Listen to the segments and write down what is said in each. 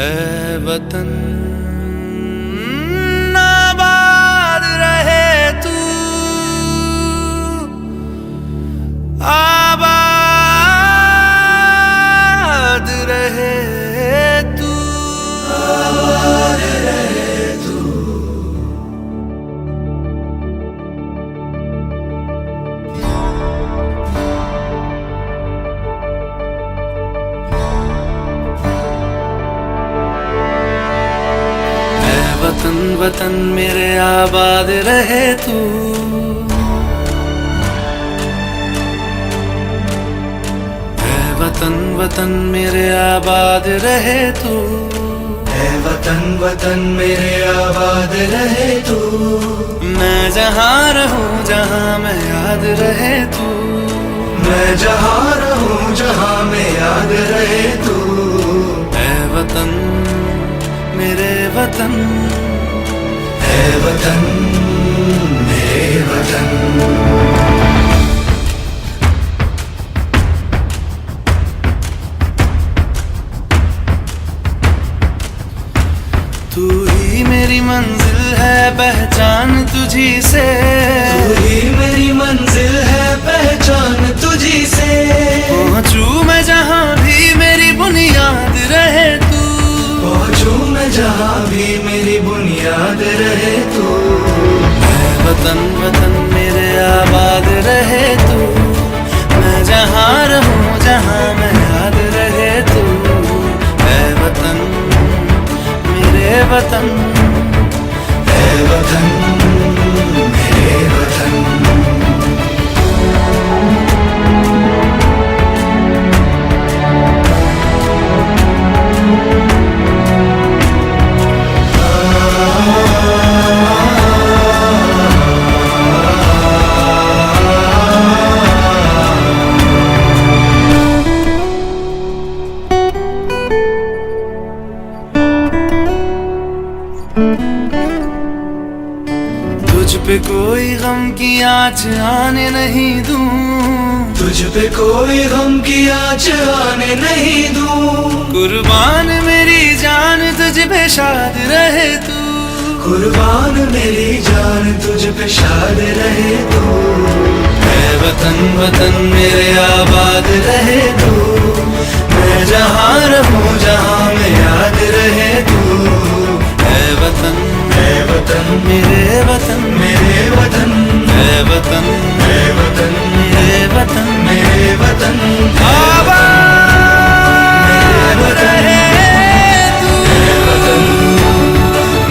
है वतन आबाद रहे तू, आबाद रहे तू, आबाद रहे तू। वतन वतन मेरे आबाद रहे तू, है वतन वतन मेरे आबाद रहे तू, है वतन वतन मेरे आबाद रहे तू। मैं जहाँ रहूं जहाँ मैं याद रहे तू, मैं जहाँ रहूं जहाँ मैं याद रहे तू। है वतन मेरे वतन, है वतन मेरे वतन। तू ही मेरी मंजिल है पहचान तुझी से, तू ही मेरी मंजिल है पहचान तुझी से। पहुँचू मैं जहाँ भी मेरी बुनियाद रहे तू, पहुँचू मैं जहाँ भी मेरी बुनियाद रहे तू। है वतन वतन मेरे आबाद रहे तू, मैं जहाँ रहूं जहाँ मैं याद रहे तू। है वतन मेरे वतन, है वतन मेरे वतन। तुझ पे कोई गम की आँच आने नहीं दूं, तुझ पे कोई गम की आँच आने नहीं दूं। कुर्बान मेरी जान तुझ पे शाद रहे तू, कुर्बान मेरी जान तुझ पे शाद रहे तू। है वतन वतन मेरे आबाद रहे तू, मैं जहाँ रहूं जहाँ मैं याद रहे तू। है वतन मेरे वतन, मेरे वतन है वतन मेरे वतन, मेरे वतन आबाद रहे तू,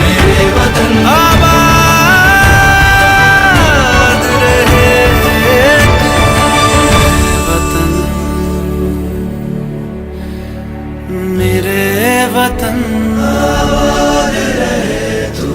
मेरे वतन आबाद रहे तू। वतन मेरे वतन, आबाद रहे तू।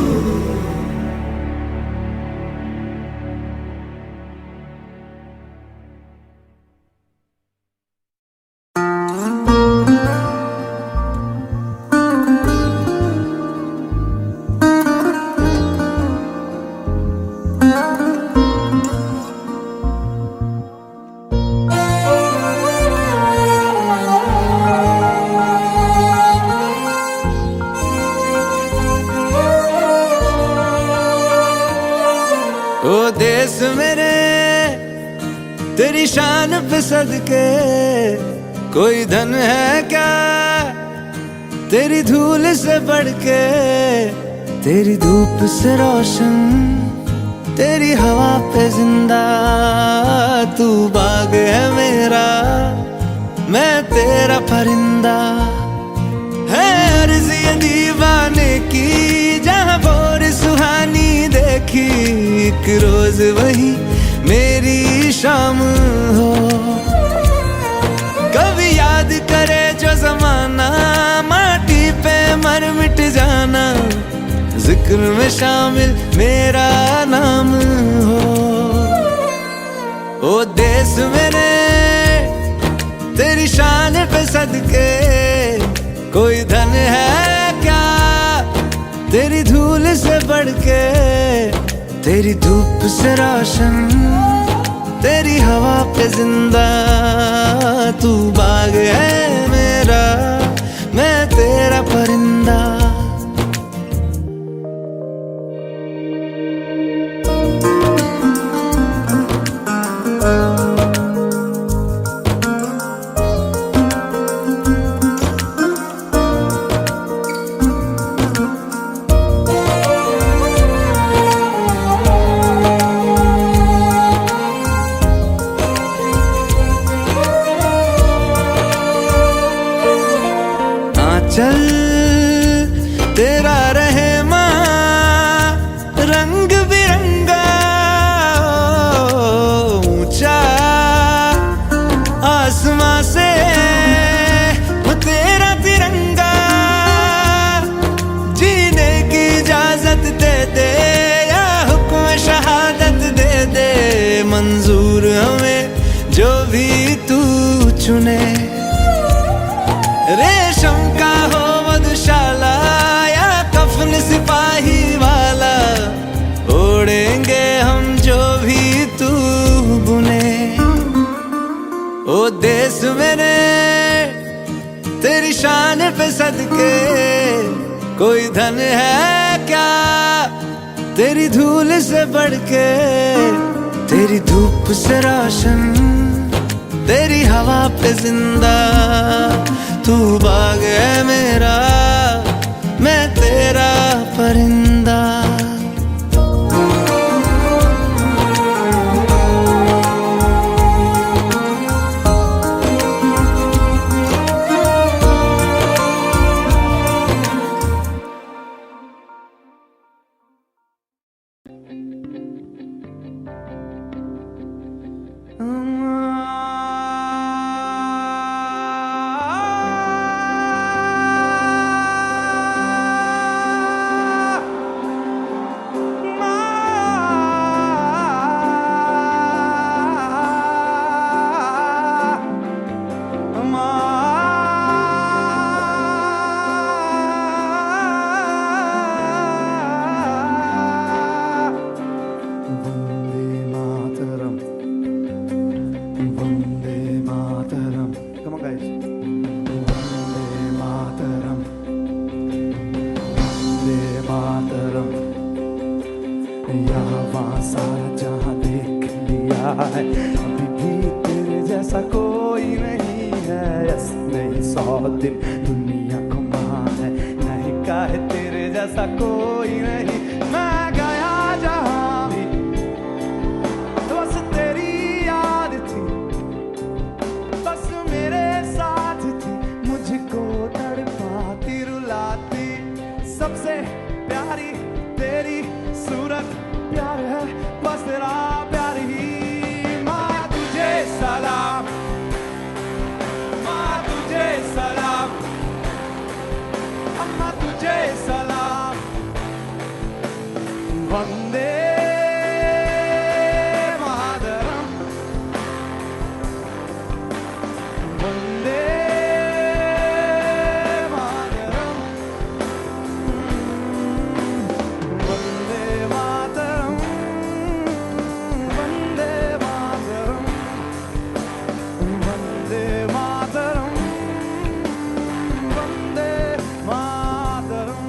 ओ देश मेरे तेरी शान पे सदके, कोई धन है क्या तेरी धूल से बढ़ के। तेरी धूप से रोशन तेरी हवा पे जिंदा, तू बाग है मेरा मैं तेरा परिंदा। है अर्ज़ ये दीवाने की जहाँ भोर सुहानी देखी, एक रोज वही मेरी शाम हो। कभी याद करे जो जमाना माटी पे मर मिट जाना, जिक्र में शामिल मेरा नाम हो। ओ देश मेरे तेरी शान पे सदके, कोई धन है क्या तेरी धूल से बढ़ के। तेरी धूप से रोशन तेरी हवा पे जिंदा, तू बाग है मेरा मैं तेरा परिंदा। चल तेरा रहे रंग बिरंगा ऊंचा आसमां से वो तेरा तिरंगा जीने की इजाजत दे दे या हुक्म शहादत दे दे मंजूर हमें जो भी तू चुने रेशम का हो मधुशाला या कफन सिपाही वाला ओढ़ेंगे हम जो भी तू बुने ओ देश मेरे तेरी शान पे सदके कोई धन है क्या तेरी धूल से बढ़ के तेरी धूप से रोशन तेरी हवा पे जिंदा तू बाग है मेरा मैं तेरा परिंदा अभी भी तेरे जैसा कोई नहीं है। यस नहीं 100 दिन दुनिया घुमा है, नहीं काहे तेरे जैसा कोई नहीं। मैं गया जहाँ भी बस तेरी याद थी, बस मेरे साथ थी, मुझको तड़पाती रुलाती। सबसे प्यारी तेरी सूरत प्यार है, बस तेरा प्यार ही। माँ तुझे सलाम, माँ तुझे सलाम, अम्मा तुझे सलाम। वंदे मातरम, वंदे मातरम, वंदे मातरम, वंदे मातरम, वंदे मातरम, वंदे मातरम।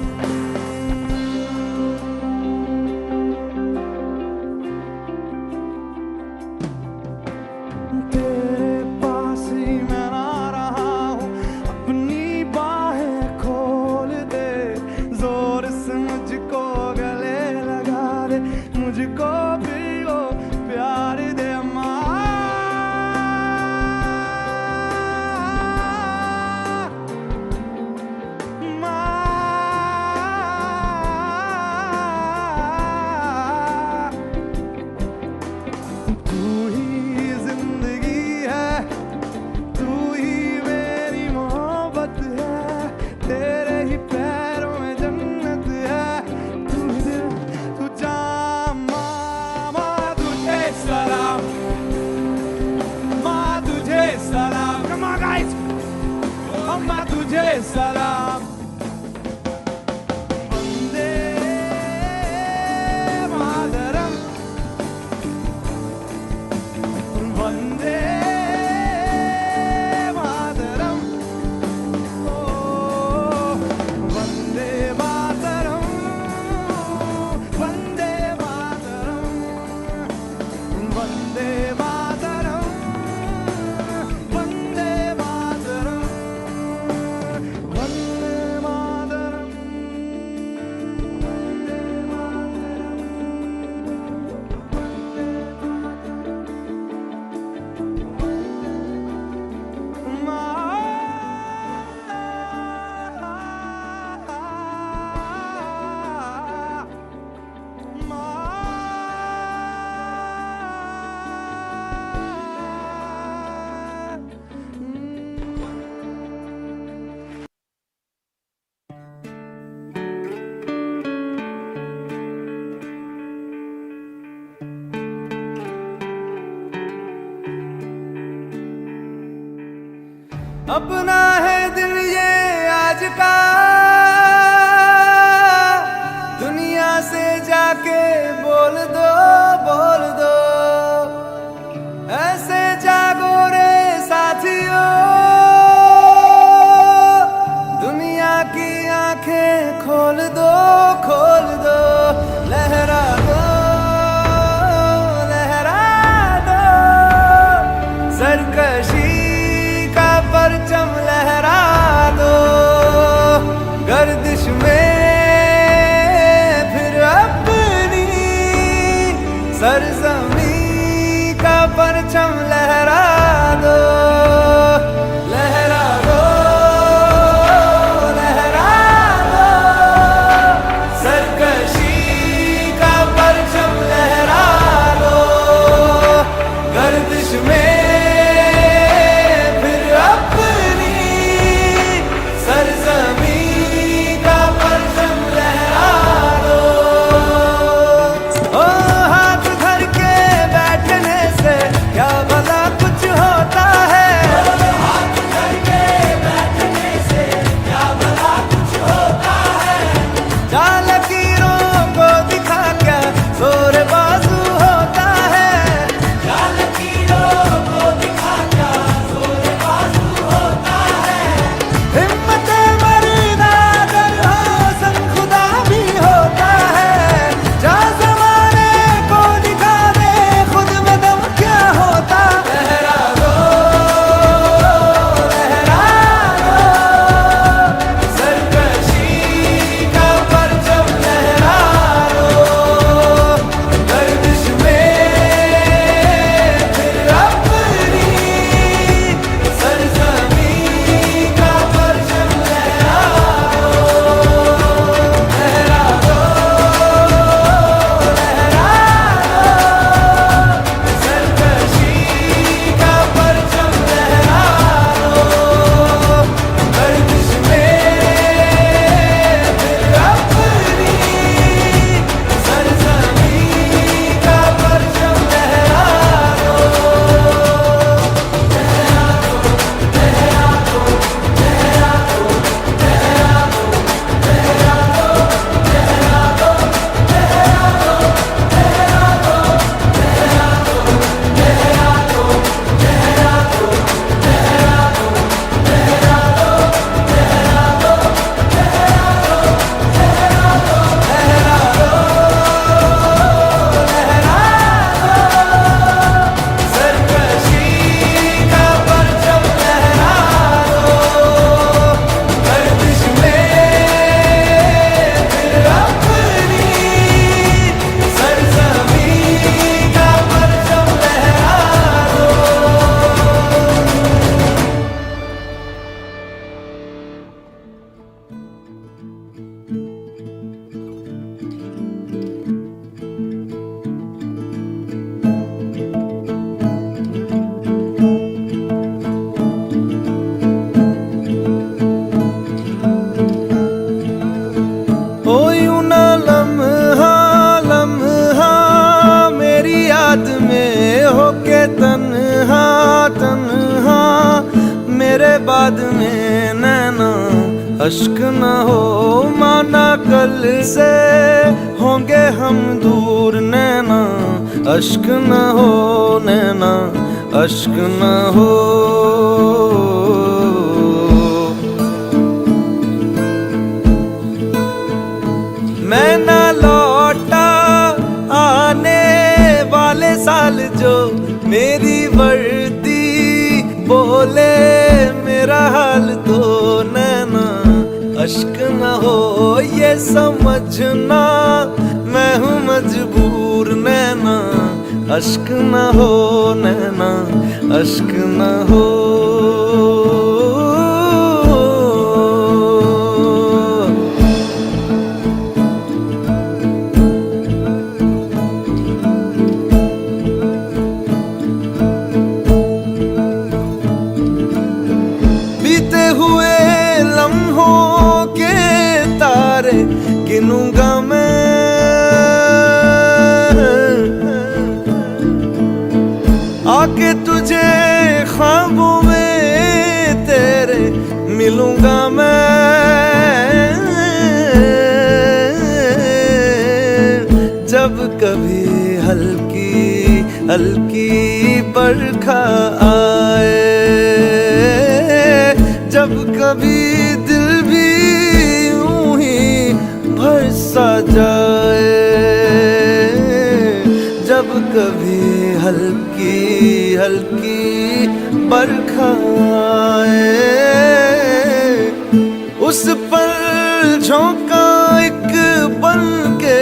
तेरे पास ही मैं ना रहा हूँ, अपनी बाहें खोल दे, जोर से मुझको गले लगा दे, मुझको भी वो प्यार दे। माँ तू ही जिंदगी है, तू ही मेरी मोहब्बत है, तेरे ही पैरों में जन्नत है। तू दिल तू जान, माँ तुझे सलाम, माँ तुझे सलाम। Come on guys, अम्मा तुझे सलाम। वंदे मातरम, वंदे मातरम, ओ वंदे मातरम, वंदे मातरम, वंदे मातरम, वंदे मातरम, वंदे अपना है दिल ये आज का, दुनिया से जाके बोल दो, बोल दो। ऐसे जागो रे साथियों, दुनिया की आंखें खोल दो, खोल दो। लहरा दो, लहरा दो, सरकशी का परचम लहरा दो। गर्दिश में फिर अपनी सरजमी का परचम लहरा दो। लहरा दो, लहरा दो, सरकशी का परचम लहरा दो। गर्दिश में फिर अपनी सरजमी का परचम लहरा दो। ओ हाथ धर के बैठने से क्या भला कुछ होता है, हाथ धर के बैठने से क्या भला कुछ होता है। जाल लकीरों को दिखा क्या जोर बाजू होता है, जाल लकीरों को दिखा क्या जोर बाजू होता है। हिम्मत मर्दा अगर हो सन खुदा भी होता है। जा ज़माने को दिखा दे खुद में दम क्या होता। लहरा दो, लहरा दो, सरकशी का परचम लहरा दो। गर्दिश में फिर अपनी सरजमी का परचम लहरा दो। लहरा दो, लहरा दो, सरकशी का परचम लहरा दो। गर्दिश में फिर अपनी सरजमी का परचम लहरा सरकशी का परचम लहरा दो। गर्दिश में फिर अपनी सरजमी का परचम लहरा दो। ओ यूं ना लम्हा लम्हा मेरी याद में होके तन्हा तन्हा, मेरे बाद में नैना अश्क न हो। माना कल से होंगे हम दूर, नैना अश्क न हो, नैना अश्क न हो। मैं ना लौटा आने वाले साल जो मेरी वर्दी बोले मेरा हाल तो नैना अश्क न हो। ये समझना मैं हूँ मजबूर, नैना अश्क न हो, नैना अश्क न हो। बीते हुए लम्हों के तारे गिनूंगा मैं, आके तुझे ख्वाबों में तेरे लूंगा मैं जब कभी हल्की हल्की बरखा आए, जब कभी दिल भी यूं ही भर सा जाए, जब कभी हल्की हल्की बरखा आए, उस पर झोंका एक बन के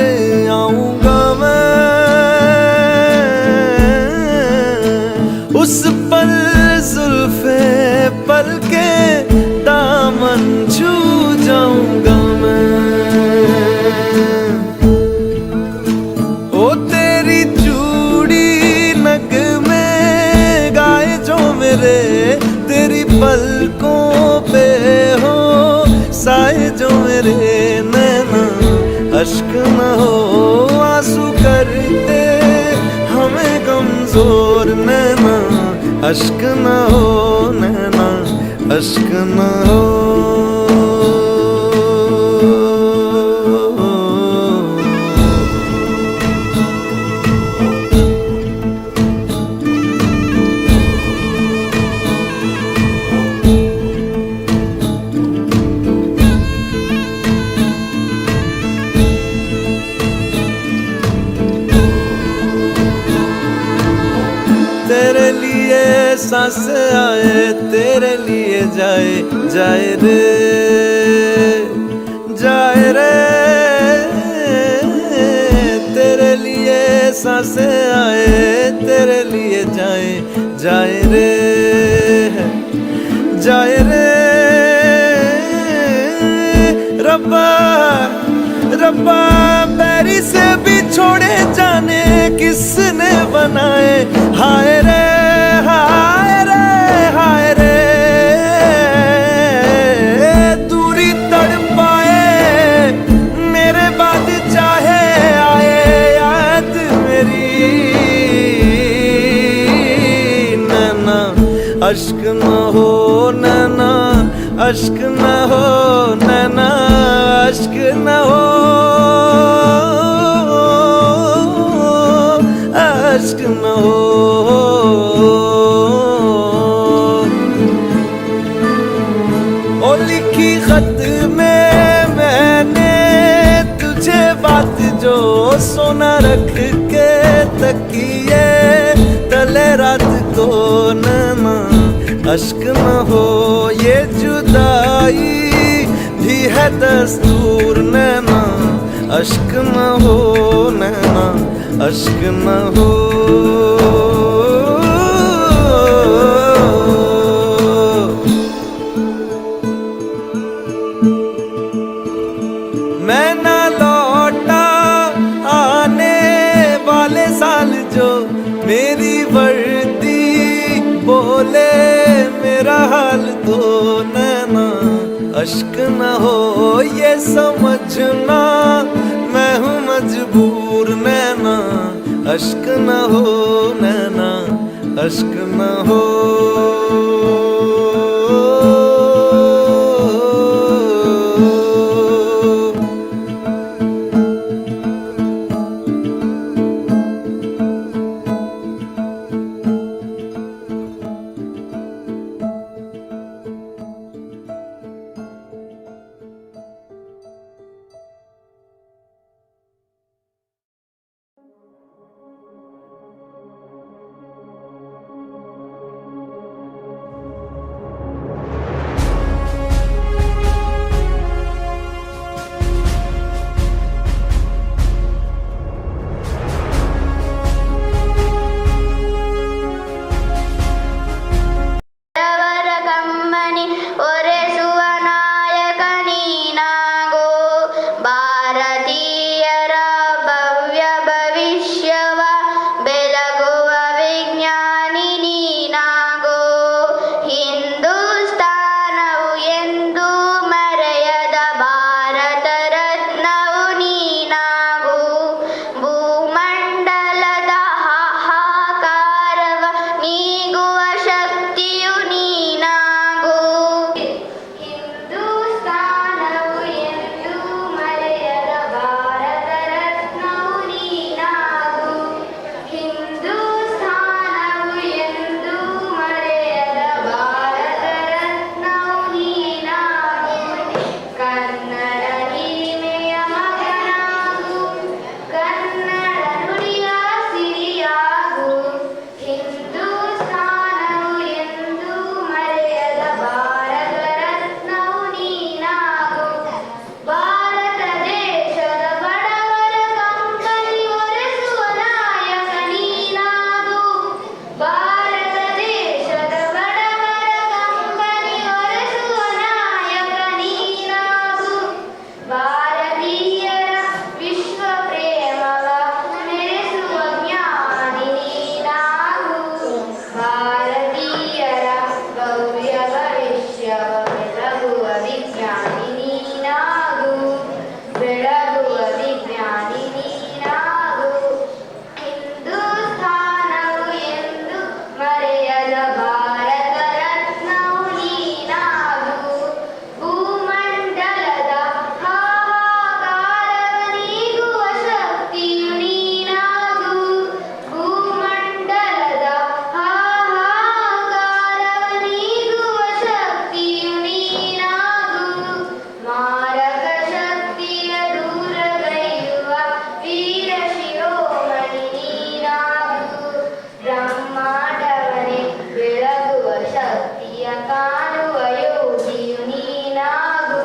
आऊंगा मैं, उस पर जुल्फे पल के दामन छू जाऊंगा मैं। ओ तेरी चूड़ी नग में गाए जो मेरे, तेरी पलकों पे हो साए जो मेरे नैना, अश्क न हो आंसू करते हमें कमजोर नैना, अश्क न हो नैना, अश्क न हो। तेरे लिए सांस आए, तेरे लिए जाए जाए रे, जाए रे, तेरे लिए सांस आए, तेरे लिए जाए जाए रे, जाए रे। रब्बा रब्बा बैरी से भी छोड़े जाने किसने बनाए, हाय रे हाय रे हाय रे, दूरी तड़पाए मेरे बाद चाहे आए याद मेरी, नैना अश्क न हो नैना, अश्क न हो नैना, अश्क न हो, अश्क न हो। ओ लिखी खत में मैंने तुझे बात जो सोना रख के तकिए तले रात को नैना, अश्क न हो ये जुदाई भी है दस्तूर नैना, अश्क न हो नैना, अश्क न हो। मैं ना लौटा आने वाले साल जो मेरी वर्दी बोले मेरा हाल तो नैना, अश्क न हो ये समझना मैं हूँ मजबूर नैना, अश्क न हो नैना, अश्क न हो। ವಿಜ್ಞಾನಿ ನೀನಾಗು, ಬೆಳಗುವ ವಿಜ್ಞಾನಿ ನೀನಾಗು. ಹಿಂದೂಸ್ಥಾನವು ಎಂದು ಮರೆಯದ ಭಾರತ ರತ್ನವು ನೀನಾಗು. ಭೂಮಂಡಲದ ಹಾಹಾಕಾರ ನೀಗುವ ಶಕ್ತಿಯು ನೀನಾಗು. ಭೂಮಂಡಲದ ಹಾಹಾಕಾರ ನೀಗುವ ಶಕ್ತಿಯು ನೀನಾಗು. ಮಾರಕ ಶಕ್ತಿಯ ದೂರಗೈಯುವ ವೀರ ಶಿರೋಮಣಿ ನೀನಾಗು. ಬ್ರಹ್ಮಾಂಡವನೇ ಬೆಳಗುವ ಶಕ್ತಿಯ ಕಾಣುವ ಯೋಗಿಯು ನೀನಾಗು.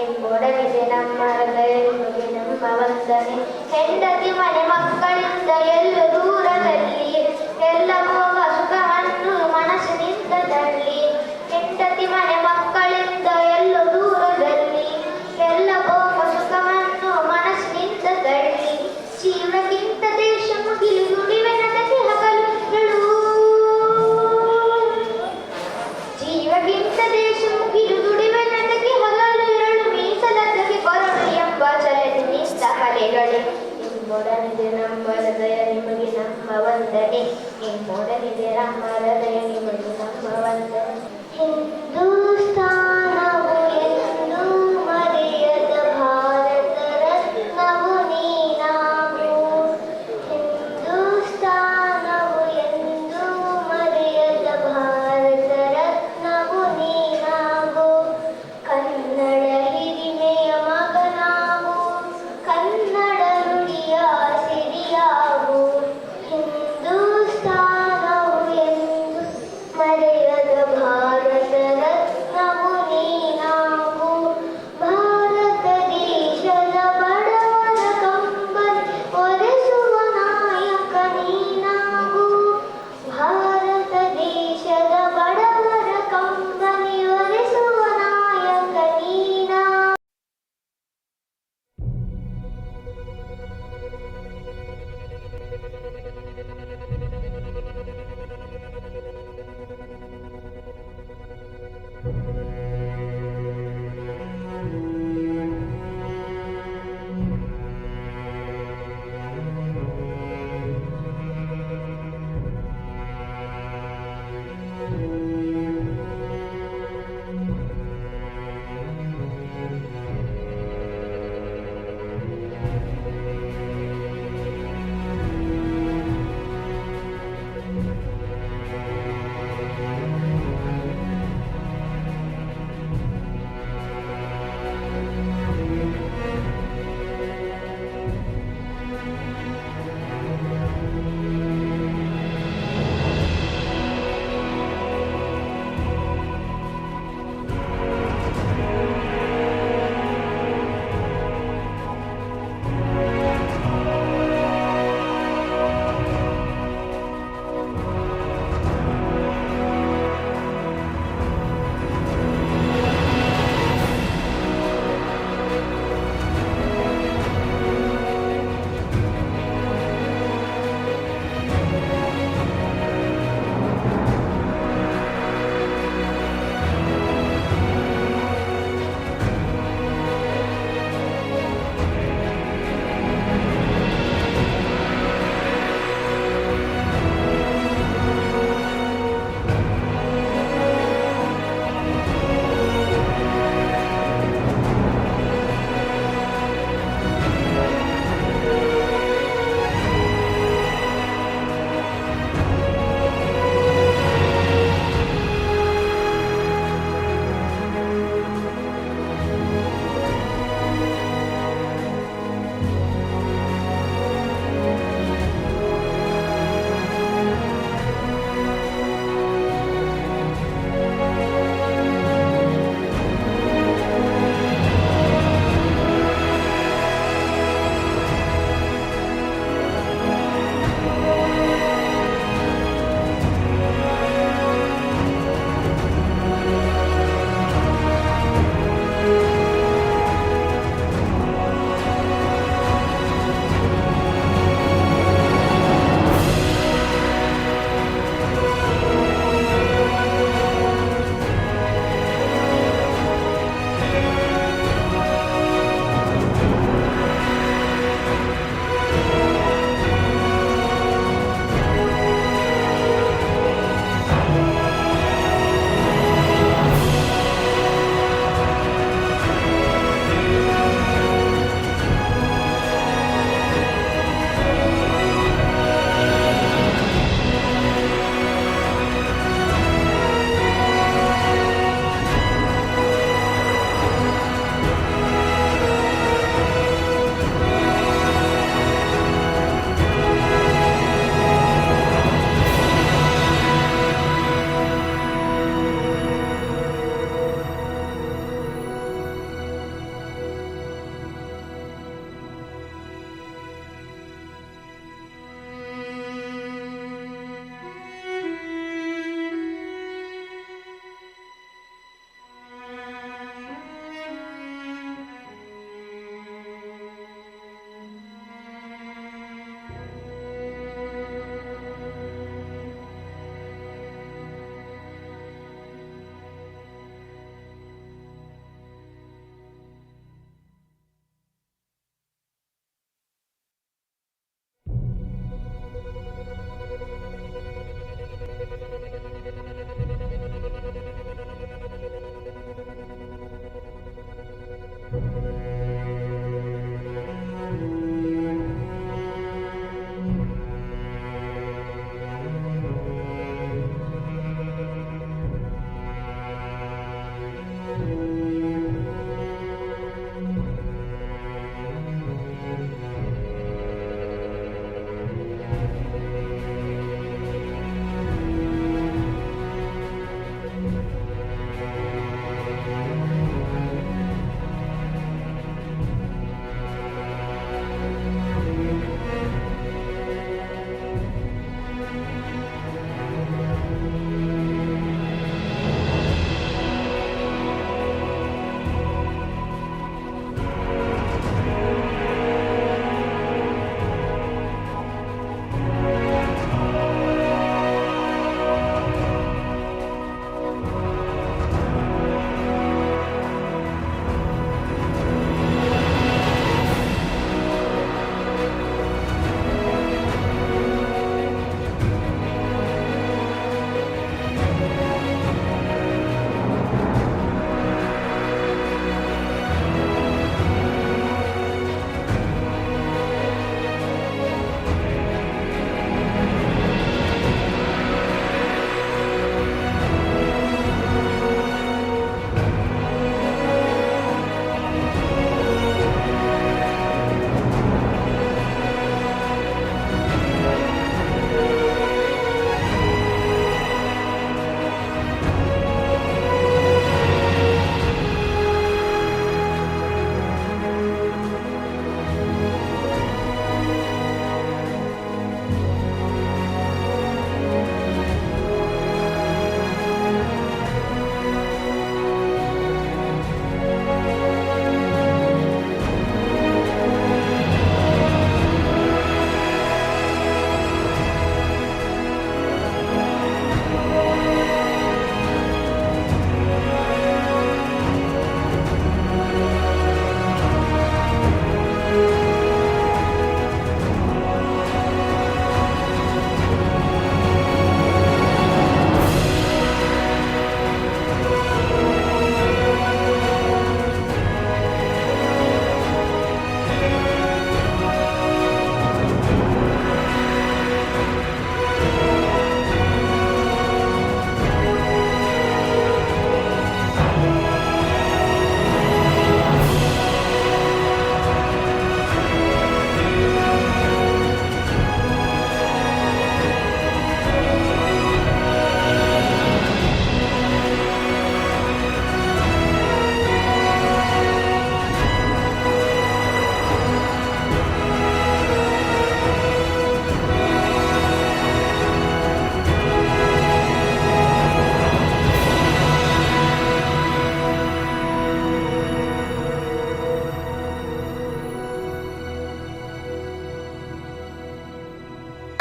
ಎಂಬೊಡನಿದೆ ನಮ್ಮ ಹೃದಯ ನಿಮಗೆ ನಮ್ಮ ವಂದನೆ. ಹೆಂಡತಿ ಮನೆ ಮಕ್ಕಳಿಂದ ಎಲ್ಲ ದೂರದಲ್ಲಿ, ಎಲ್ಲ ಭೋಗ ಸುಖವನ್ನು ಮನಸ್ಸಿನಿಂದ ತಳ್ಳಿ. ಹೆಂಡತಿ ಮನೆ ಮಕ್ಕಳಿಂದ ಎಲ್ಲ ದೂರದಲ್ಲಿ, ಎಲ್ಲ ಭೋಗ ಸುಖವನ್ನು ಮನಸ್ಸಿನಿಂದ ತಳ್ಳಿ. ಜೀವಕ್ಕಿಂತ ದೇಶ ಮುಗಿಲು ದುಡಿವೆ ನನಗೆ ಹಗಲು ಹೇಳು. ಜೀವಕ್ಕಿಂತ ದೇಶ ಮುಗಿಲು ದುಡಿವೆ ನನಗೆ ಹಗಲು ಇರಳು. ಮೀಸಲದ್ದಕ್ಕೆ ಕೊರಡು ಎಂಬ ಚಲನೆ ನಿಂತ ಕಲೆಗಳೇ. ನಿಮ್ಮೊಡನಿದೆ ನಮ್ಮ ಹೃದಯ ನಿಮಗೆ ನಮ್ಮ ವಂದನೆ. ನಿಮ್ಮೊಡನಿದೆ ನಮ್ಮ ಹೃದಯ ನಿಮಗೆ ನಮ್ಮ ವಂದನೆ. ಹಿಂದೂಸ್ಥಾನವು ಎಂದು ಮರೆಯದ ಭಾರತ ರತ್ನವು ನೀನಾಗು. ಹಿಂದೂಸ್ಥಾನವು ಎಂದು ಮರೆಯದ ಭಾರತ ರತ್ನವು ನೀನಾಗು. ಕನ್ನಡ ಹಿರಿಮೆಯ ಮಗನಾಗು, ಕನ್ನಡ ನುಡಿಯ ಸಿರಿಯಾಗು. ಹಿಂದೂಸ್ಥಾನವು ಎಂದು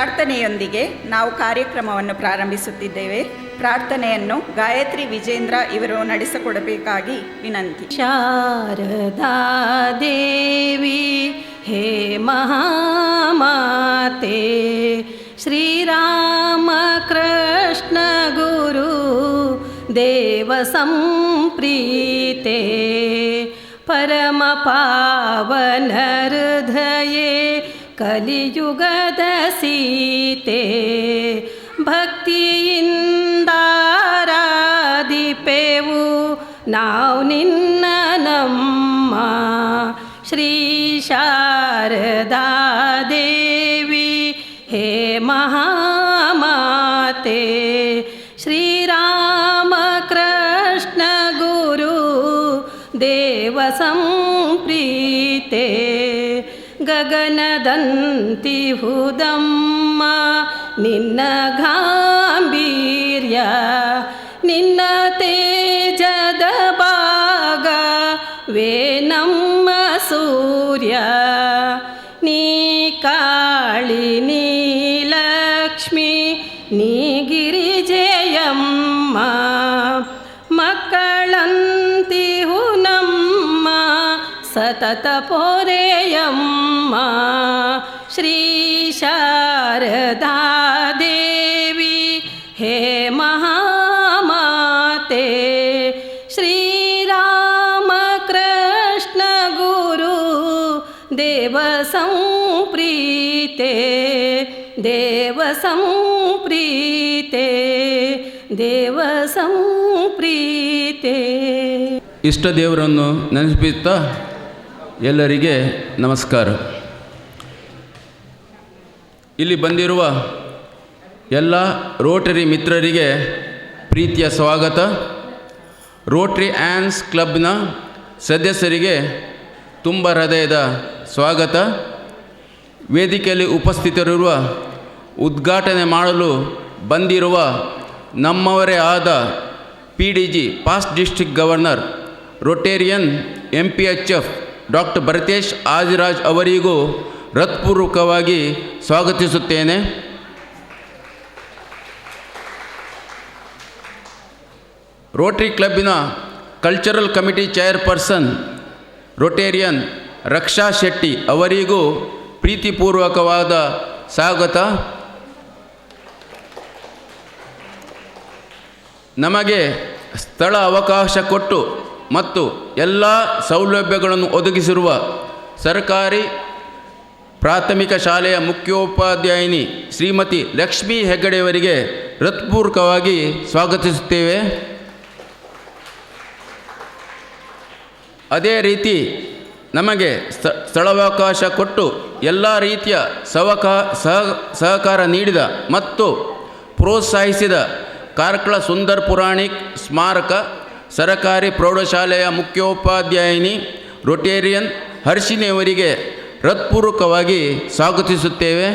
ಪ್ರಾರ್ಥನೆಯೊಂದಿಗೆ ನಾವು ಕಾರ್ಯಕ್ರಮವನ್ನು ಪ್ರಾರಂಭಿಸುತ್ತಿದ್ದೇವೆ. ಪ್ರಾರ್ಥನೆಯನ್ನು ಗಾಯತ್ರಿ ವಿಜೇಂದ್ರ ಇವರು ನಡೆಸಿಕೊಡಬೇಕಾಗಿ ವಿನಂತಿ. ಶಾರದಾ ದೇವಿ ಹೇ ಮಹಾಮಾತೆ, ಶ್ರೀರಾಮ ಕೃಷ್ಣ ಗುರು ದೇವ ಸಂಪ್ರೀತೆ, ಪರಮ ಪಾವನ ಹೃದಯೇ ಕಲಿಯುಗದ ಸೀತೆ, ಭಕ್ತಿಯಿಂದಾರಾಧಿಪೆವು ನಾವು ನಿನ್ನ ನಮ್ಮ. ಶ್ರೀ ಶಾರದಾ ದೇವಿ ಹೇ ಮಹಾಮಾತೆ, ಶ್ರೀರಾಮ ಕೃಷ್ಣ ಗುರು ದೇವ ಸಂಪ್ರೀತೆ, ಗಗನದಂತಿ ಹುದಮ್ಮ ನಿನ್ನ ಗಾಂಭೀರ್ಯ, ನಿನ್ನ ತೇಜದ ಭಾಗವೇ ನಮ್ಮ ಸೂರ್ಯ. ನೀ ಕಾಳಿ ನೀ ಲಕ್ಷ್ಮಿ ನೀ ಗಿರಿಜಯಮ್ಮ, ಮಕ್ಕಳಂತಿಹು ನಮ್ಮ ಸತತ ಪೊರೆಯಮ್ಮ. ಶ್ರೀ ಶಾರದಾ ದೇವಿ ಹೇ ಮಹಾಮಾತೆ, ಶ್ರೀರಾಮ ಕೃಷ್ಣ ಗುರು ದೇವ ಸಂಪ್ರೀತೆ, ದೇವ ಸಂಪ್ರೀತೆ, ದೇವ ಸಂಪ್ರೀತೆ. ಇಷ್ಟ ದೇವರನ್ನು ನೆನಪಿಸುತ್ತಾ ಎಲ್ಲರಿಗೆ ನಮಸ್ಕಾರ. ಇಲ್ಲಿ ಬಂದಿರುವ ಎಲ್ಲ ರೋಟರಿ ಮಿತ್ರರಿಗೆ ಪ್ರೀತಿಯ ಸ್ವಾಗತ. ರೋಟರಿ ಆ್ಯನ್ಸ್ ಕ್ಲಬ್ನ ಸದಸ್ಯರಿಗೆ ತುಂಬ ಹೃದಯದ ಸ್ವಾಗತ. ವೇದಿಕೆಯಲ್ಲಿ ಉಪಸ್ಥಿತರಿರುವ ಉದ್ಘಾಟನೆ ಮಾಡಲು ಬಂದಿರುವ ನಮ್ಮವರೇ ಆದ PDG past district governor Rotarian MPHF doctor Bharatesh Adiraj ಅವರಿಗೂ ಹೃತ್ಪೂರ್ವಕವಾಗಿ ಸ್ವಾಗತಿಸುತ್ತೇನೆ. ರೋಟರಿ ಕ್ಲಬ್ಬಿನ cultural committee chairperson Rotarian Raksha Shetty ಅವರಿಗೂ ಪ್ರೀತಿಪೂರ್ವಕವಾದ ಸ್ವಾಗತ. ನಮಗೆ ಸ್ಥಳ ಅವಕಾಶ ಕೊಟ್ಟು ಮತ್ತು ಎಲ್ಲ ಸೌಲಭ್ಯಗಳನ್ನು ಒದಗಿಸಿರುವ ಸರ್ಕಾರಿ ಪ್ರಾಥಮಿಕ ಶಾಲೆಯ ಮುಖ್ಯೋಪಾಧ್ಯಾಯಿನಿ ಶ್ರೀಮತಿ ಲಕ್ಷ್ಮೀ ಹೆಗ್ಗಡೆಯವರಿಗೆ ಹೃತ್ಪೂರ್ವಕವಾಗಿ ಸ್ವಾಗತಿಸುತ್ತೇವೆ. ಅದೇ ರೀತಿ ನಮಗೆ ಸ್ಥಳಾವಕಾಶ ಕೊಟ್ಟು ಎಲ್ಲ ರೀತಿಯ ಸಹಕಾರ ನೀಡಿದ ಮತ್ತು ಪ್ರೋತ್ಸಾಹಿಸಿದ ಕಾರ್ಕಳ ಸುಂದರ್ ಪುರಾಣಿಕ್ ಸ್ಮಾರಕ ಸರಕಾರಿ ಪ್ರೌಢಶಾಲೆಯ ಮುಖ್ಯೋಪಾಧ್ಯಾಯಿನಿ ರೋಟೇರಿಯನ್ ಹರ್ಷಿನಿಯವರಿಗೆ ಹೃತ್ಪೂರ್ವಕವಾಗಿ ಸ್ವಾಗತಿಸುತ್ತೇವೆ.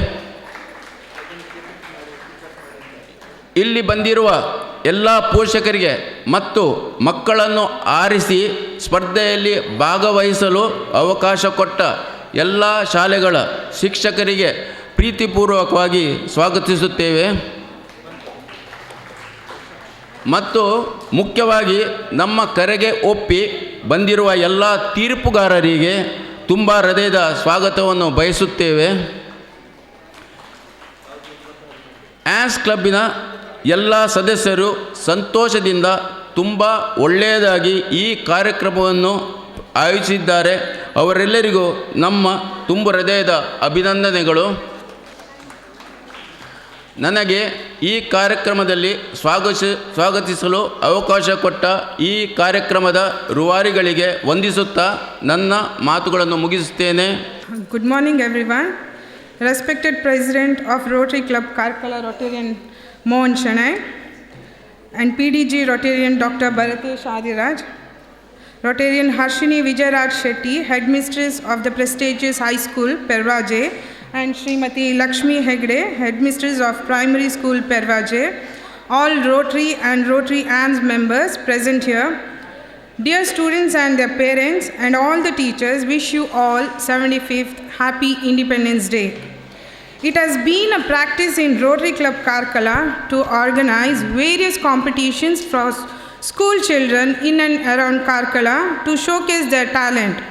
ಇಲ್ಲಿ ಬಂದಿರುವ ಎಲ್ಲ ಪೋಷಕರಿಗೆ ಮತ್ತು ಮಕ್ಕಳನ್ನು ಆರಿಸಿ ಸ್ಪರ್ಧೆಯಲ್ಲಿ ಭಾಗವಹಿಸಲು ಅವಕಾಶ ಕೊಟ್ಟ ಎಲ್ಲ ಶಾಲೆಗಳ ಶಿಕ್ಷಕರಿಗೆ ಪ್ರೀತಿಪೂರ್ವಕವಾಗಿ ಸ್ವಾಗತಿಸುತ್ತೇವೆ. ಮತ್ತು ಮುಖ್ಯವಾಗಿ ನಮ್ಮ ಕರೆಗೆ ಒಪ್ಪಿ ಬಂದಿರುವ ಎಲ್ಲ ತೀರ್ಪುಗಾರರಿಗೆ ತುಂಬ ಹೃದಯದ ಸ್ವಾಗತವನ್ನು ಬಯಸುತ್ತೇವೆ. ಆ್ಯನ್ಸ್ ಕ್ಲಬ್ಬಿನ ಎಲ್ಲ ಸದಸ್ಯರು ಸಂತೋಷದಿಂದ ತುಂಬ ಒಳ್ಳೆಯದಾಗಿ ಈ ಕಾರ್ಯಕ್ರಮವನ್ನು ಆಯೋಜಿಸಿದ್ದಾರೆ. ಅವರೆಲ್ಲರಿಗೂ ನಮ್ಮ ತುಂಬ ಹೃದಯದ ಅಭಿನಂದನೆಗಳು. ನನಗೆ ಈ ಕಾರ್ಯಕ್ರಮದಲ್ಲಿ ಸ್ವಾಗತಿಸಲು ಅವಕಾಶ ಕೊಟ್ಟ ಈ ಕಾರ್ಯಕ್ರಮದ ರೂವಾರಿಗಳಿಗೆ ವಂದಿಸುತ್ತಾ ನನ್ನ ಮಾತುಗಳನ್ನು ಮುಗಿಸುತ್ತೇನೆ. Good morning everyone. Respected President of Rotary Club Karkala Rotarian Mohan Shanai and PDG Rotarian Dr. Bharatesh Adiraj, Rotarian Harshini Vijayaraj Shetty, Headmistress of the prestigious High School Pervaje, and Srimati Lakshmi Hegde, Headmistress of Primary School Pervaje, all Rotary and Rotary ANS members present here, dear students and their parents and all the teachers, wish you all 75th Happy Independence Day. It has been a practice in Rotary Club Karkala to organize various competitions for school children in and around Karkala to showcase their talent.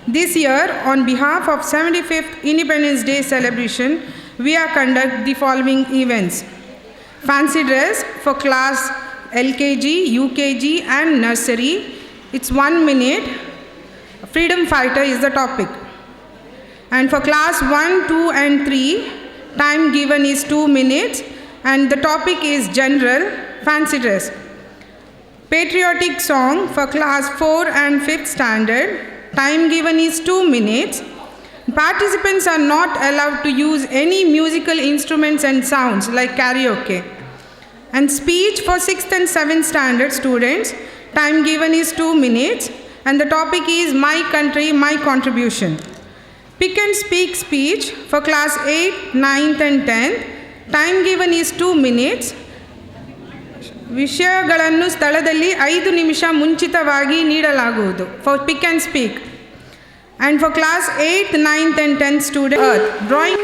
This year, on behalf of 75th Independence Day celebration, we are conducting the following events. Fancy dress for class LKG, UKG and nursery. It's 1 minute. Freedom fighter is the topic. And for class 1, 2 and 3, time given is 2 minutes and the topic is general, fancy dress. Patriotic song for class 4 and 5th standard, time given is 2 minutes. Participants are not allowed to use any musical instruments and sounds like karaoke. And speech for 6th and 7th standard students, time given is 2 minutes and the topic is My Country, My Contribution. Pick and speak speech for class 8, 9th and 10th, time given is 2 minutes. ವಿಷಯಗಳನ್ನು ಸ್ಥಳದಲ್ಲಿ 5 ನಿಮಿಷ ಮುಂಚಿತವಾಗಿ ನೀಡಲಾಗುವುದು for pick and speak. And for class 8th, 9th and 10th student drawing.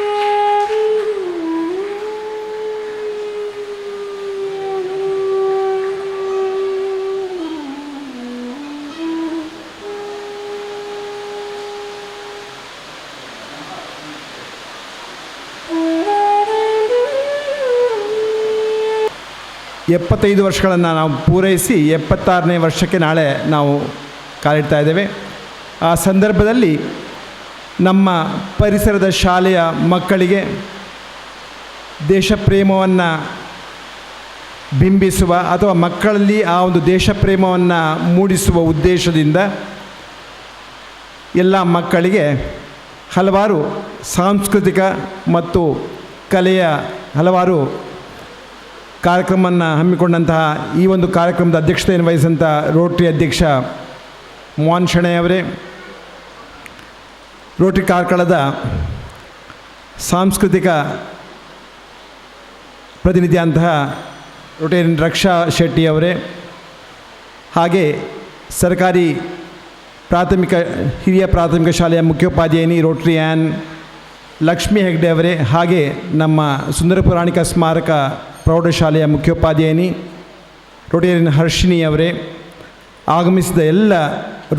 ಎಪ್ಪತ್ತೈದು ವರ್ಷಗಳನ್ನು ನಾವು ಪೂರೈಸಿ 76ನೇ ವರ್ಷಕ್ಕೆ ನಾಳೆ ನಾವು ಕಾಲಿಡ್ತಾ ಇದ್ದೇವೆ. ಆ ಸಂದರ್ಭದಲ್ಲಿ ನಮ್ಮ ಪರಿಸರದ ಶಾಲೆಯ ಮಕ್ಕಳಿಗೆ ದೇಶ ಪ್ರೇಮವನ್ನು ಬಿಂಬಿಸುವ ಅಥವಾ ಮಕ್ಕಳಲ್ಲಿ ಆ ಒಂದು ದೇಶ ಪ್ರೇಮವನ್ನು ಮೂಡಿಸುವ ಉದ್ದೇಶದಿಂದ ಎಲ್ಲ ಮಕ್ಕಳಿಗೆ ಹಲವಾರು ಸಾಂಸ್ಕೃತಿಕ ಮತ್ತು ಕಲೆಯ ಹಲವಾರು ಕಾರ್ಯಕ್ರಮವನ್ನು ಹಮ್ಮಿಕೊಂಡಂತಹ ಈ ಒಂದು ಕಾರ್ಯಕ್ರಮದ ಅಧ್ಯಕ್ಷತೆಯನ್ನು ವಹಿಸಿದಂಥ ರೋಟರಿ ಅಧ್ಯಕ್ಷ ಮೋಹನ್ ಶೆಣೈ ಅವರೇ, ರೋಟರಿ ಕಾರ್ಕಳದ ಸಾಂಸ್ಕೃತಿಕ ಪ್ರತಿನಿಧಿಯಂತಹ ರೋಟೇರಿಯನ್ ರಕ್ಷಾ ಶೆಟ್ಟಿ ಅವರೇ, ಹಾಗೆ ಸರ್ಕಾರಿ ಹಿರಿಯ ಪ್ರಾಥಮಿಕ ಶಾಲೆಯ ಮುಖ್ಯೋಪಾಧ್ಯಾಯಿನಿ ರೋಟರಿ ಆ್ಯನ್ ಲಕ್ಷ್ಮೀ ಹೆಗ್ಡೆ ಅವರೇ, ಹಾಗೆ ನಮ್ಮ ಸುಂದರ ಪುರಾಣಿಕ ಸ್ಮಾರಕ ಪ್ರೌಢಶಾಲೆಯ ಮುಖ್ಯೋಪಾಧ್ಯಾಯಿನಿ ರೋಟೇರಿಯನ್ ಹರ್ಷಿಣಿ ಅವರೇ, ಆಗಮಿಸಿದ ಎಲ್ಲ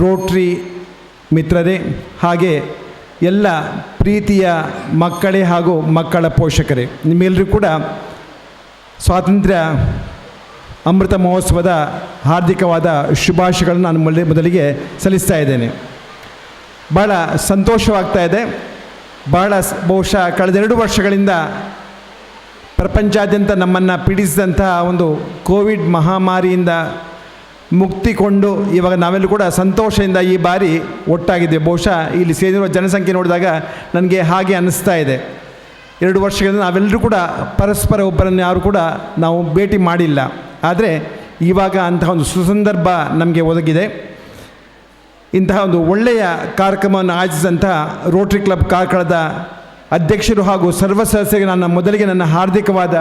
ರೋಟ್ರಿ ಮಿತ್ರರೇ, ಹಾಗೆ ಎಲ್ಲ ಪ್ರೀತಿಯ ಮಕ್ಕಳೇ ಹಾಗೂ ಮಕ್ಕಳ ಪೋಷಕರೇ, ನಿಮ್ಮೆಲ್ಲರೂ ಕೂಡ ಸ್ವಾತಂತ್ರ್ಯ ಅಮೃತ ಮಹೋತ್ಸವದ ಹಾರ್ದಿಕವಾದ ಶುಭಾಶಯಗಳನ್ನು ನಾನು ಮೊದಲಿಗೆ ಸಲ್ಲಿಸ್ತಾ ಇದ್ದೇನೆ. ಭಾಳ ಸಂತೋಷವಾಗ್ತಾ ಇದೆ. ಬಹುಶಃ ಕಳೆದ 2 ವರ್ಷಗಳಿಂದ ಪ್ರಪಂಚಾದ್ಯಂತ ನಮ್ಮನ್ನು ಪೀಡಿಸಿದಂತಹ ಒಂದು ಕೋವಿಡ್ ಮಹಾಮಾರಿಯಿಂದ ಮುಕ್ತಿಕೊಂಡು ಇವಾಗ ನಾವೆಲ್ಲೂ ಕೂಡ ಸಂತೋಷದಿಂದ ಈ ಬಾರಿ ಒಟ್ಟಾಗಿದ್ದೇವೆ. ಬಹುಶಃ ಇಲ್ಲಿ ಸೇರಿರುವ ಜನಸಂಖ್ಯೆ ನೋಡಿದಾಗ ನನಗೆ ಹಾಗೆ ಅನ್ನಿಸ್ತಾ ಇದೆ. 2 ವರ್ಷಗಳಿಂದ ನಾವೆಲ್ಲರೂ ಕೂಡ ಪರಸ್ಪರ ಒಬ್ಬರನ್ನು ಯಾರು ಕೂಡ ನಾವು ಭೇಟಿ ಮಾಡಿಲ್ಲ. ಆದರೆ ಇವಾಗ ಅಂತಹ ಒಂದು ಸುಸಂದರ್ಭ ನಮಗೆ ಒದಗಿದೆ. ಇಂತಹ ಒಂದು ಒಳ್ಳೆಯ ಕಾರ್ಯಕ್ರಮವನ್ನು ಆಯೋಜಿಸಿದಂತಹ ರೋಟರಿ ಕ್ಲಬ್ ಕಾರ್ಕಳದ ಅಧ್ಯಕ್ಷರು ಹಾಗೂ ಸರ್ವ ಸದಸ್ಯರಿಗೆ ಮೊದಲಿಗೆ ನನ್ನ ಹಾರ್ದಿಕವಾದ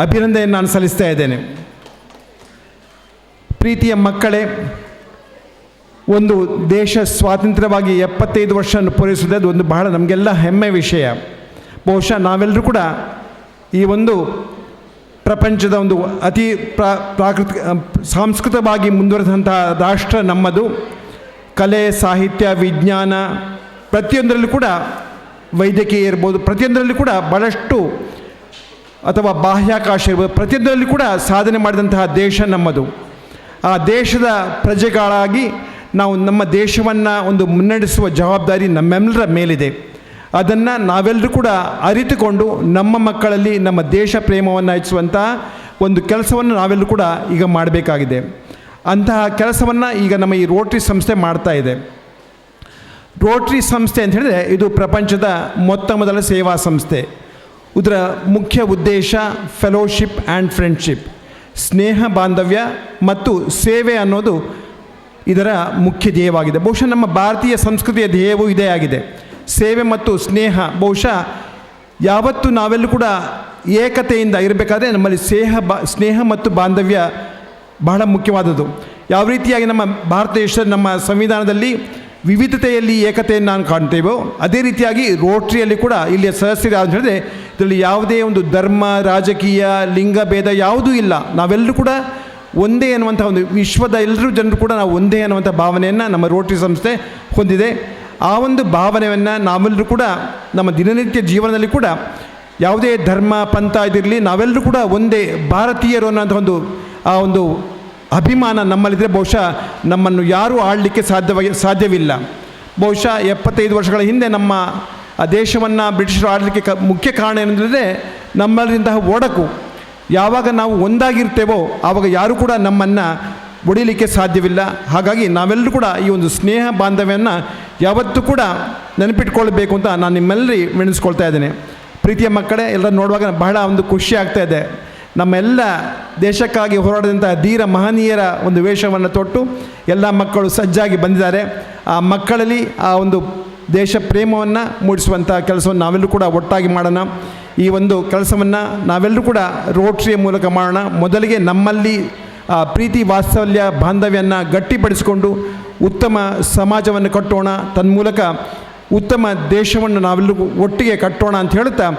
ಅಭಿನಂದನೆಯನ್ನು ನಾನು ಸಲ್ಲಿಸ್ತಾ ಇದ್ದೇನೆ. ಪ್ರೀತಿಯ ಮಕ್ಕಳೇ, ಒಂದು ದೇಶ ಸ್ವಾತಂತ್ರ್ಯವಾಗಿ 75 ವರ್ಷವನ್ನು ಪೂರೈಸುವುದು ಅದು ಒಂದು ಬಹಳ ನಮಗೆಲ್ಲ ಹೆಮ್ಮೆ ವಿಷಯ. ಬಹುಶಃ ನಾವೆಲ್ಲರೂ ಕೂಡ ಈ ಒಂದು ಪ್ರಪಂಚದ ಒಂದು ಅತಿ ಸಾಂಸ್ಕೃತಿಕವಾಗಿ ಮುಂದುವರೆದಂತಹ ರಾಷ್ಟ್ರ ನಮ್ಮದು. ಕಲೆ, ಸಾಹಿತ್ಯ, ವಿಜ್ಞಾನ ಪ್ರತಿಯೊಂದರಲ್ಲೂ ಕೂಡ, ವೈದ್ಯಕೀಯ ಇರ್ಬೋದು, ಪ್ರತಿಯೊಂದರಲ್ಲೂ ಕೂಡ ಭಾಳಷ್ಟು, ಅಥವಾ ಬಾಹ್ಯಾಕಾಶ ಇರ್ಬೋದು, ಪ್ರತಿಯೊಂದರಲ್ಲೂ ಕೂಡ ಸಾಧನೆ ಮಾಡಿದಂತಹ ದೇಶ ನಮ್ಮದು. ಆ ದೇಶದ ಪ್ರಜೆಗಳಾಗಿ ನಾವು ನಮ್ಮ ದೇಶವನ್ನು ಒಂದು ಮುನ್ನಡೆಸುವ ಜವಾಬ್ದಾರಿ ನಮ್ಮೆಲ್ಲರ ಮೇಲಿದೆ. ಅದನ್ನು ನಾವೆಲ್ಲರೂ ಕೂಡ ಅರಿತುಕೊಂಡು ನಮ್ಮ ಮಕ್ಕಳಲ್ಲಿ ನಮ್ಮ ದೇಶ ಪ್ರೇಮವನ್ನು ಹೆಚ್ಚಿಸುವಂಥ ಒಂದು ಕೆಲಸವನ್ನು ನಾವೆಲ್ಲರೂ ಕೂಡ ಈಗ ಮಾಡಬೇಕಾಗಿದೆ. ಅಂತಹ ಕೆಲಸವನ್ನು ಈಗ ನಮ್ಮ ಈ ರೋಟರಿ ಸಂಸ್ಥೆ ಮಾಡ್ತಾ ಇದೆ. ರೋಟರಿ ಸಂಸ್ಥೆ ಅಂತ ಹೇಳಿದರೆ ಇದು ಪ್ರಪಂಚದ ಮೊದಲ ಸೇವಾ ಸಂಸ್ಥೆ. ಇದರ ಮುಖ್ಯ ಉದ್ದೇಶ ಫೆಲೋಶಿಪ್ ಆ್ಯಂಡ್ ಫ್ರೆಂಡ್ಶಿಪ್, ಸ್ನೇಹ, ಬಾಂಧವ್ಯ ಮತ್ತು ಸೇವೆ ಅನ್ನೋದು ಇದರ ಮುಖ್ಯ ಧ್ಯೇಯವಾಗಿದೆ. ಬಹುಶಃ ನಮ್ಮ ಭಾರತೀಯ ಸಂಸ್ಕೃತಿಯ ಧ್ಯೇಯವೂ ಇದೇ ಆಗಿದೆ, ಸೇವೆ ಮತ್ತು ಸ್ನೇಹ. ಬಹುಶಃ ಯಾವತ್ತೂ ನಾವೆಲ್ಲೂ ಕೂಡ ಏಕತೆಯಿಂದ ಇರಬೇಕಾದ್ರೆ ನಮ್ಮಲ್ಲಿ ಸ್ನೇಹ ಮತ್ತು ಬಾಂಧವ್ಯ ಬಹಳ ಮುಖ್ಯವಾದದ್ದು. ಯಾವ ರೀತಿಯಾಗಿ ನಮ್ಮ ಭಾರತ ದೇಶದ ನಮ್ಮ ಸಂವಿಧಾನದಲ್ಲಿ ವಿವಿಧತೆಯಲ್ಲಿ ಏಕತೆಯನ್ನು ನಾವು ಕಾಣ್ತೇವೋ ಅದೇ ರೀತಿಯಾಗಿ ರೋಟ್ರಿಯಲ್ಲಿ ಕೂಡ ಇಲ್ಲಿಯ ಸದಸ್ಯರು ಅಂತ ಹೇಳಿದ್ರೆ ಇದರಲ್ಲಿ ಯಾವುದೇ ಒಂದು ಧರ್ಮ, ರಾಜಕೀಯ, ಲಿಂಗಭೇದ ಯಾವುದೂ ಇಲ್ಲ. ನಾವೆಲ್ಲರೂ ಕೂಡ ಒಂದೇ ಅನ್ನುವಂಥ ಒಂದು ವಿಶ್ವದ ಎಲ್ಲರೂ ಜನರು ಕೂಡ ನಾವು ಒಂದೇ ಅನ್ನುವಂಥ ಭಾವನೆಯನ್ನು ನಮ್ಮ ರೋಟ್ರಿ ಸಂಸ್ಥೆ ಹೊಂದಿದೆ. ಆ ಒಂದು ಭಾವನೆಯನ್ನು ನಾವೆಲ್ಲರೂ ಕೂಡ ನಮ್ಮ ದಿನನಿತ್ಯ ಜೀವನದಲ್ಲಿ ಕೂಡ ಯಾವುದೇ ಧರ್ಮ ಪಂಥ ಇದಿರಲಿ ನಾವೆಲ್ಲರೂ ಕೂಡ ಒಂದೇ ಭಾರತೀಯರು ಅನ್ನೋಂಥ ಆ ಒಂದು ಅಭಿಮಾನ ನಮ್ಮಲ್ಲಿದ್ದರೆ ಬಹುಶಃ ನಮ್ಮನ್ನು ಯಾರೂ ಆಳಲಿಕ್ಕೆ ಸಾಧ್ಯವಿಲ್ಲ. ಬಹುಶಃ 75 ವರ್ಷಗಳ ಹಿಂದೆ ನಮ್ಮ ದೇಶವನ್ನು ಬ್ರಿಟಿಷರು ಆಳಲಿಕ್ಕೆ ಮುಖ್ಯ ಕಾರಣ ಏನಂದರೆ ನಮ್ಮಲ್ಲಿಂತಹ ಒಡಕು. ಯಾವಾಗ ನಾವು ಒಂದಾಗಿರ್ತೇವೋ ಆವಾಗ ಯಾರೂ ಕೂಡ ನಮ್ಮನ್ನು ಒಡಿಲಿಕ್ಕೆ ಸಾಧ್ಯವಿಲ್ಲ. ಹಾಗಾಗಿ ನಾವೆಲ್ಲರೂ ಕೂಡ ಈ ಒಂದು ಸ್ನೇಹ ಬಾಂಧವ್ಯವನ್ನು ಯಾವತ್ತೂ ಕೂಡ ನೆನಪಿಟ್ಕೊಳ್ಬೇಕು ಅಂತ ನಾನು ನಿಮ್ಮೆಲ್ಲರಿ ವಿನಿಸ್ಕೊಳ್ತಾ ಇದ್ದೇನೆ. ಪ್ರೀತಿಯ ಮಕ್ಕಳೇ, ಎಲ್ಲರೂ ನೋಡುವಾಗ ಬಹಳ ಒಂದು ಖುಷಿ ಆಗ್ತಾ ಇದೆ. ನಮ್ಮೆಲ್ಲ ದೇಶಕ್ಕಾಗಿ ಹೋರಾಡಿದಂಥ ಧೀರ ಮಹನೀಯರ ಒಂದು ವೇಷವನ್ನು ತೊಟ್ಟು ಎಲ್ಲ ಮಕ್ಕಳು ಸಜ್ಜಾಗಿ ಬಂದಿದ್ದಾರೆ. ಆ ಮಕ್ಕಳಲ್ಲಿ ಆ ಒಂದು ದೇಶ ಪ್ರೇಮವನ್ನು ಮೂಡಿಸುವಂಥ ಕೆಲಸವನ್ನು ನಾವೆಲ್ಲರೂ ಕೂಡ ಒಟ್ಟಾಗಿ ಮಾಡೋಣ. ಈ ಒಂದು ಕೆಲಸವನ್ನು ನಾವೆಲ್ಲರೂ ಕೂಡ ರೋಟ್ರಿಯ ಮೂಲಕ ಮಾಡೋಣ. ಮೊದಲಿಗೆ ನಮ್ಮಲ್ಲಿ ಪ್ರೀತಿ ವಾತ್ಸಲ್ಯ ಬಾಂಧವ್ಯವನ್ನು ಗಟ್ಟಿಪಡಿಸಿಕೊಂಡು ಉತ್ತಮ ಸಮಾಜವನ್ನು ಕಟ್ಟೋಣ. ತನ್ಮೂಲಕ ಉತ್ತಮ ದೇಶವನ್ನು ನಾವೆಲ್ಲರೂ ಒಟ್ಟಿಗೆ ಕಟ್ಟೋಣ ಅಂತ ಹೇಳುತ್ತಾ